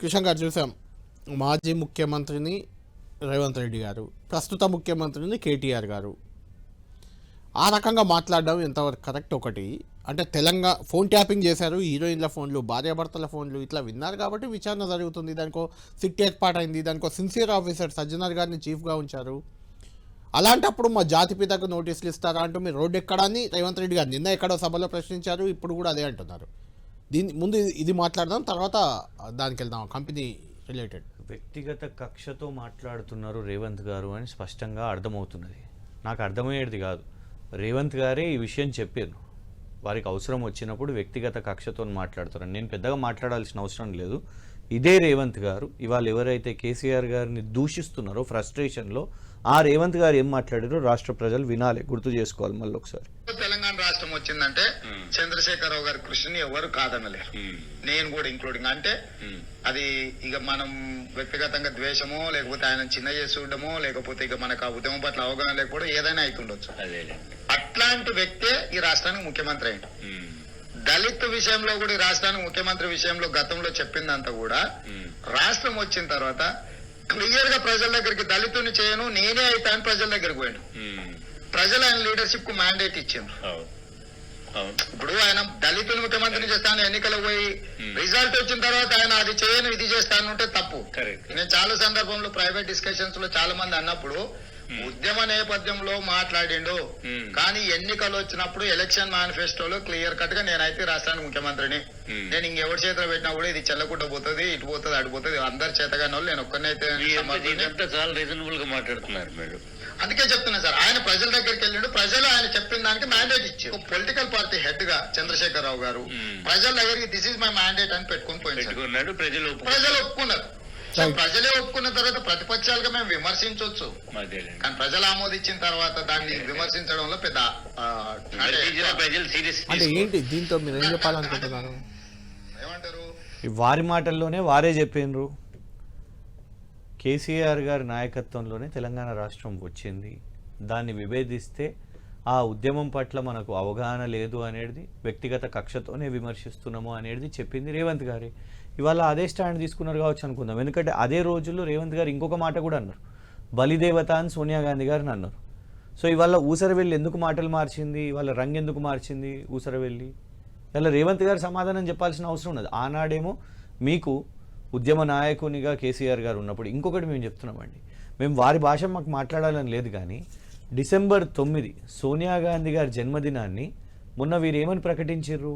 కిషన్ గారు చూసాం. మాజీ ముఖ్యమంత్రిని రేవంత్ రెడ్డి గారు, ప్రస్తుత ముఖ్యమంత్రిని కేటీఆర్ గారు ఆ రకంగా మాట్లాడడం ఎంతవరకు కరెక్ట్? ఒకటి అంటే తెలంగాణ ఫోన్ ట్యాపింగ్ చేశారు, హీరోయిన్ల ఫోన్లు, భార్యాభర్తల ఫోన్లు ఇట్లా విన్నారు కాబట్టి విచారణ జరుగుతుంది. దానికో సిట్ ఏర్పాటైంది, దానికో సిన్సియర్ ఆఫీసర్ సజ్జనర్ గారిని చీఫ్గా ఉంచారు. అలాంటప్పుడు మా జాతిపితకు నోటీసులు ఇస్తారా అంటూ మీరు రోడ్డు ఎక్కడాన్ని రేవంత్ రెడ్డి గారు నిన్న ఎక్కడో సభలో ప్రశ్నించారు, ఇప్పుడు కూడా అదే అంటున్నారు. దీని ముందు ఇది మాట్లాడదాం, తర్వాత దానికి వెళ్దాం. కంపెనీ రిలేటెడ్ వ్యక్తిగత కక్షతో మాట్లాడుతున్నారు రేవంత్ గారు అని స్పష్టంగా అర్థమవుతున్నది. నాకు అర్థమయ్యేది కాదు, రేవంత్ గారే ఈ విషయం చెప్పారు. వారికి అవసరం వచ్చినప్పుడు వ్యక్తిగత కక్షతో మాట్లాడుతారు. నేను పెద్దగా మాట్లాడాల్సిన అవసరం లేదు. ఇదే రేవంత్ గారు ఇవాళ ఎవరైతే కేసీఆర్ గారిని దూషిస్తున్నారో ఫ్రస్ట్రేషన్లో, ఆ రేవంత్ గారు ఏం మాట్లాడారో రాష్ట్ర ప్రజలు వినాలి, గుర్తు చేసుకోవాలి మళ్ళీ ఒకసారి. తెలంగాణ రాష్ట్రం వచ్చిందంటే చంద్రశేఖరరావు గారి కృషిని ఎవరు కాదనలేరు, నేను కూడా ఇంక్లూడింగ్. అంటే అది ఇక మనం వ్యక్తిగతంగా ద్వేషమో, లేకపోతే ఆయన చిన్న చేసి చూడడమో, లేకపోతే ఇక మనకు ఆ ఉద్యమం పట్ల అవగాహన లేకపోవడం ఏదైనా అవుతుండొచ్చు. అట్లాంటి వ్యక్తే ఈ రాష్ట్రానికి ముఖ్యమంత్రి అయింది. దళిత్ విషయంలో కూడా ఈ రాష్ట్రానికి ముఖ్యమంత్రి విషయంలో గతంలో చెప్పిందంతా కూడా రాష్ట్రం వచ్చిన తర్వాత క్లియర్ గా ప్రజల దగ్గరికి దళితుని చేయను నేనే అవుతా అని ప్రజల దగ్గరికి పోయాడు. ప్రజలు ఆయన లీడర్షిప్ కు మ్యాండేట్ ఇచ్చిండ్రు. ఇప్పుడు ఆయన దళితుని ముఖ్యమంత్రిని చేస్తాను ఎన్నికలకు పోయి రిజల్ట్ వచ్చిన తర్వాత ఆయన అది చేయను ఇది చేస్తాను అంటే తప్పు. నేను చాలా సందర్భంలో ప్రైవేట్ డిస్కషన్స్ లో చాలా మంది అన్నప్పుడు ఉద్యమ నేపథ్యంలో మాట్లాడిండు, కానీ ఎన్నికలు వచ్చినప్పుడు ఎలక్షన్ మేనిఫెస్టోలో క్లియర్ కట్ గా నేనైతే రాష్ట్రానికి ముఖ్యమంత్రిని, నేను ఇంకెవరి చేతిలో పెట్టినా కూడా ఇది చెల్లకుండా పోతుంది, ఇటు పోతుంది, అడిపోతుంది, అందరు చేతగాని వాళ్ళు నేను ఒక్కనైతే చాలా రీజనబుల్ గా మాట్లాడుతున్నారు మీరు. అందుకే చెప్తున్నా సార్, ఆయన ప్రజల దగ్గరికి వెళ్ళిండు, ప్రజలు ఆయన చెప్పిన దానికి మ్యాండేట్ ఇచ్చారు. పొలిటికల్ పార్టీ హెడ్ గా చంద్రశేఖరరావు గారు ప్రజల దగ్గరికి దిస్ ఇస్ మై మ్యాండేట్ అని పెట్టుకుని పోయినాడు. ప్రజలు ఒప్పుకున్నారు. ప్రజలే ఒప్పుకున్న తర్వాత ప్రతిపక్షాలుగా మేము విమర్శించవచ్చు, కానీ ప్రజలు ఆమోదించిన తర్వాత దాన్ని విమర్శించడంలో పెద్ద అంటే ఏంటి? దీంతో మీరు ఏం చెప్పాలనుకుంటున్నారు? ఏమంటారు? వారి మాటల్లోనే వారే చెప్పినరు, కేసీఆర్ గారి నాయకత్వంలోనే తెలంగాణ రాష్ట్రం వచ్చింది, దాన్ని విభేదిస్తే ఆ ఉద్యమం పట్ల మనకు అవగాహన లేదు అనేది, వ్యక్తిగత కక్షతోనే విమర్శిస్తున్నాము అనేది చెప్పింది రేవంత్ గారే. ఇవాళ అదే స్టాండ్ తీసుకున్నారు కావచ్చు అనుకుందాం. ఎందుకంటే అదే రోజుల్లో రేవంత్ గారు ఇంకొక మాట కూడా అన్నారు, బలిదేవత అని సోనియా గాంధీ గారిని అన్నారు. సో ఇవాళ ఊసరవెల్లి ఎందుకు మాటలు మార్చింది, ఇవాళ రంగు ఎందుకు మార్చింది ఊసరవెల్లి? ఇవాళ రేవంత్ గారు సమాధానం చెప్పాల్సిన అవసరం ఉన్నది. ఆనాడేమో మీకు ఉద్యమ నాయకునిగా కేసీఆర్ గారు ఉన్నప్పుడు, ఇంకొకటి మేము చెప్తున్నామండి, మేము వారి భాష మాకు మాట్లాడాలని లేదు, కానీ డిసెంబర్ 9 సోనియా గాంధీ గారి జన్మదినాన్ని మొన్న వీరు ఏమని ప్రకటించారు?